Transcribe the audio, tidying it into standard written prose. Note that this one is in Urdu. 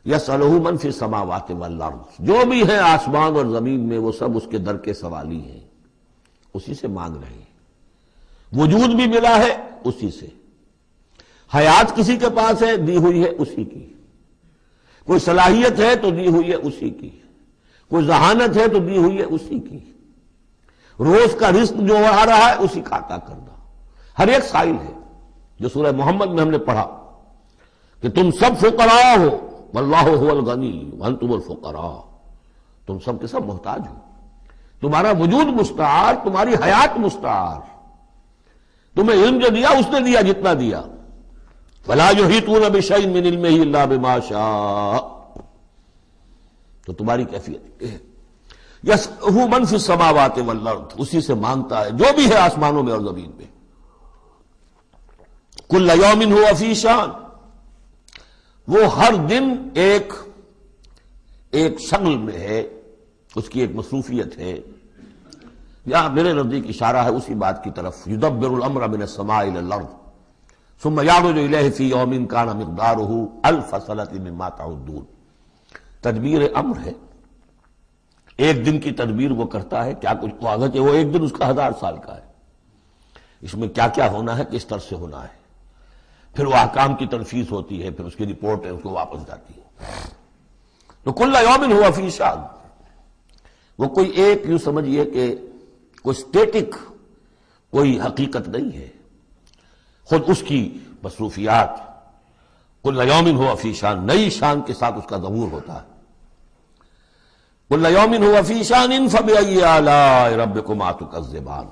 یسألہ من فی السماوات والارض، جو بھی ہے آسمان اور زمین میں وہ سب اس کے در کے سوالی ہیں، اسی سے مانگ رہے ہیں۔ وجود بھی ملا ہے اسی سے، حیات کسی کے پاس ہے دی ہوئی ہے اسی کی، کوئی صلاحیت ہے تو دی ہوئی ہے اسی کی، کوئی ذہانت ہے تو دی ہوئی ہے اسی کی، روز کا رزق جو آ رہا ہے اسی کا عطا کرنا، ہر ایک سائل ہے۔ جو سورہ محمد میں ہم نے پڑھا کہ تم سب فقراء ہو واللہ هو الغنی وانتم الفقراء، تم سب کے سب محتاج ہو، تمہارا وجود مستعار، تمہاری حیات مستعار، تمہیں علم جو دیا اس نے دیا جتنا دیا، فلا یحیطون بشیء من علمہ الا بما شاء، تو تمہاری کیفیت یہ ہے۔ یسألہ من فی السماوات والارض، اسی سے مانگتا ہے جو بھی ہے آسمانوں میں اور زمین میں۔ کل یوم ہوا فی شان، وہ ہر دن ایک شغل میں ہے، اس کی ایک مصروفیت ہے۔ یہاں میرے نزدیک اشارہ ہے اسی بات کی طرف، یدبر الامر من السماء الى الارض ثم یعرج الیہ فی یوم کان مقدارہ الف سنۃ مما تعدون۔ تدبیر امر ہے، ایک دن کی تدبیر وہ کرتا ہے، کیا کچھ اگرچہ وہ ایک دن اس کا 1000 سال کا ہے، اس میں کیا کیا ہونا ہے، کس طرح سے ہونا ہے، پھر وہ احکام کی تنفیذ ہوتی ہے، پھر اس کی رپورٹ ہے، اس کو واپس جاتی ہے۔ تو کل یوم ہوا فی شان، وہ کوئی ایک یوں سمجھیے کہ کوئی اسٹیٹک کوئی حقیقت نہیں ہے، خود اس کی مصروفیات، کل یوم ہوا فی شان، نئی شان کے ساتھ اس کا ظہور ہوتا ہے۔ کل یوم ہوا فی شان فبأی آلاء ربکما تکذبان،